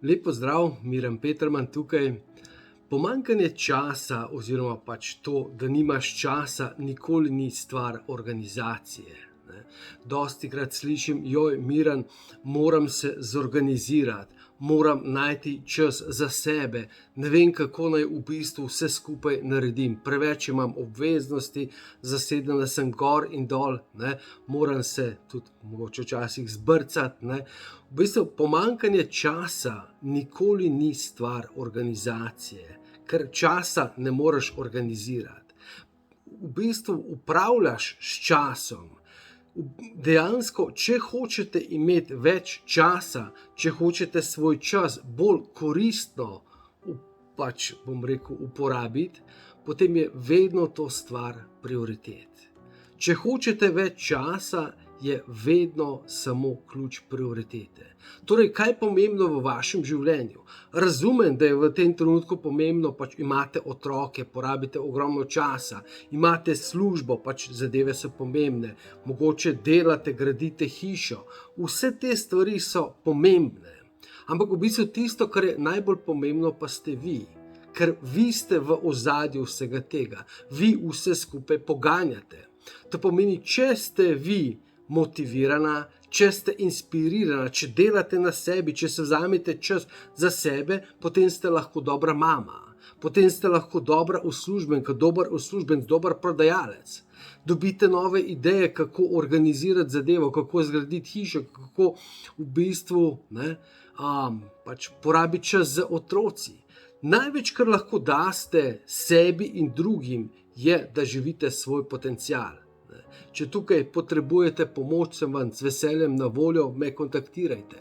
Lep pozdrav, Miran Peterman tukaj. Pomanjkanje časa oziroma pač to, da nimaš časa, nikoli ni stvar organizacije. Dostikrat slišim, joj, Miran, moram se zorganizirati, moram najti čas za sebe, ne vem, kako naj v bistvu vse skupaj naredim, preveč imam obveznosti, zasedena sem gor in dol, moram se tudi mogoče včasih zbrcati. V bistvu pomanjkanje časa nikoli ni stvar organizacije, ker časa ne moreš organizirati. V bistvu upravljaš s časom. Dejansko, če hočete imeti več časa, če hočete svoj čas bolj koristno uporabiti, potem je vedno to stvar prioritet. Če hočete več časa, je vedno samo ključ prioritete. Torej, kaj je pomembno v vašem življenju? Razumem, da je v tem trenutku pomembno, imate otroke, porabite ogromno časa, imate službo, zadeve so pomembne, mogoče delate, gradite hišo, vse te stvari so pomembne. Ampak v bistvu tisto, kar je najbolj pomembno, pa ste vi. Ker vi ste v ozadju vsega tega, vi vse skupaj poganjate. To pomeni, če ste vi motivirana, če ste inspirirana, če delate na sebi, če se vzamete čas za sebe, potem ste lahko dobra mama, potem ste lahko dobra uslužbenka, dober uslužbenec, dober prodajalec. Dobite nove ideje, kako organizirati zadevo, kako zgraditi hišo, kako v bistvu porabiti čas z otroci. Največ, kar lahko daste sebi in drugim, je, da živite svoj potencial. Če tukaj potrebujete pomoč, sem vam z veseljem na voljo, me kontaktirajte.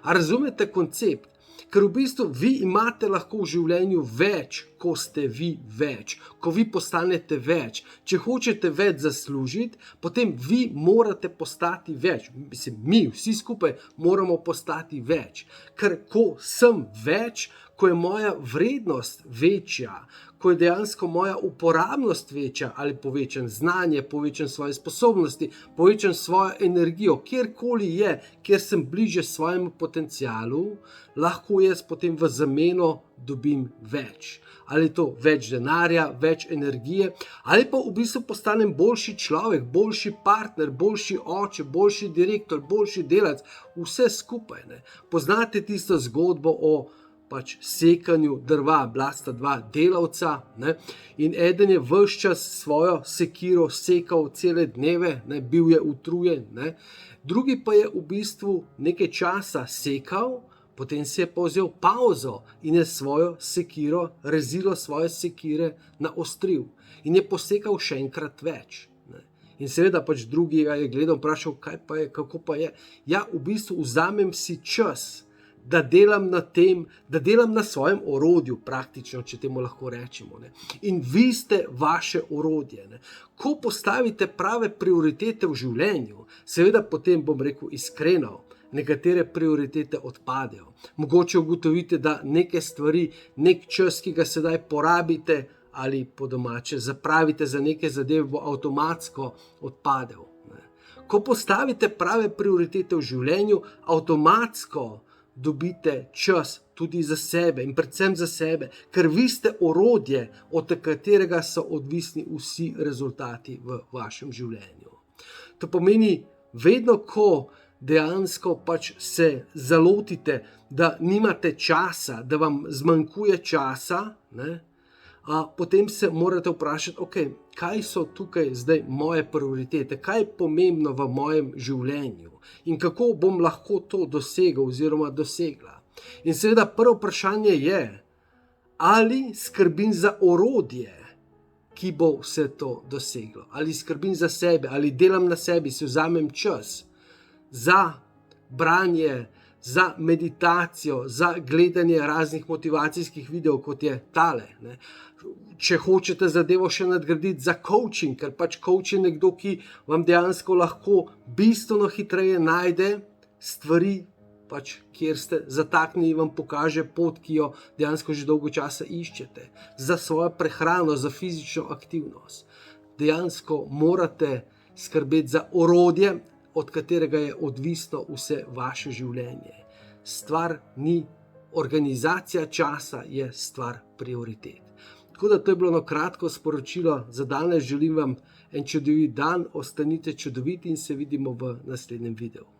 A razumete koncept? Ker v bistvu vi imate lahko v življenju več, ko ste vi več, ko vi postanete več. Če hočete več zaslužiti, potem vi morate postati več. Mi vsi skupaj moramo postati več. Ker ko sem več, ko je moja vrednost večja, ko je dejansko moja uporabnost večja, ali povečam znanje, povečam svoje sposobnosti, povečam svojo energijo, kjerkoli je, kjer sem bliže svojemu potencialu, lahko jaz potem v zameno dobim več. Ali to več denarja, več energije, ali pa v bistvu postanem boljši človek, boljši partner, boljši oče, boljši direktor, boljši delavec, vse skupaj. Poznate tisto zgodbo o sekanju drva, bila sta dva delavca, in eden je ves čas svojo sekiro sekal cele dneve, bil je utrujen, drugi pa je v bistvu nekaj časa sekal, potem si je pa vzel pauzo in je svojo sekiro, rezilo svoje sekire naostril in je posekal še enkrat več. In seveda drugi je gledal, vprašal, kaj pa je, kako pa je. Ja, v bistvu vzamem si čas, da delam na tem, da delam na svojem orodju, praktično, če temu lahko rečemo. In vi ste vaše orodje. Ko postavite prave prioritete v življenju, seveda potem bom rekel iskreno, nekatere prioritete odpadejo. Mogoče ugotovite, da neke stvari, nek čas, ki ga sedaj porabite ali po domače zapravite za neke zadeve, bo avtomatsko odpadel. Ko postavite prave prioritete v življenju, avtomatsko dobite čas tudi za sebe in predvsem za sebe, ker vi ste orodje, od katerega so odvisni vsi rezultati v vašem življenju. To pomeni, vedno ko dejansko se zalotite, da nimate časa, da vam zmanjkuje časa, potem se morate vprašati, kaj so tukaj zdaj moje prioritete, kaj je pomembno v mojem življenju in kako bom lahko to dosegel oziroma dosegla. In seveda prvo vprašanje je, ali skrbim za orodje, ki bo vse to doseglo, ali skrbim za sebe, ali delam na sebi, si vzamem čas za branje, za meditacijo, za gledanje raznih motivacijskih videov, kot je tale. Če hočete zadevo še nadgraditi, za coaching, ker coach je nekdo, ki vam dejansko lahko bistveno hitreje najde stvari, kjer ste zataknili, vam pokaže pot, ki jo dejansko že dolgo časa iščete. Za svojo prehrano, za fizično aktivnost. Dejansko morate skrbeti za orodje, od katerega je odvisno vse vaše življenje. Stvar ni organizacija časa je stvar prioritet. Tako da to je bilo eno kratko sporočilo za danes. Želim vam en čudovit dan, ostanite čudoviti in se vidimo v naslednjem videu.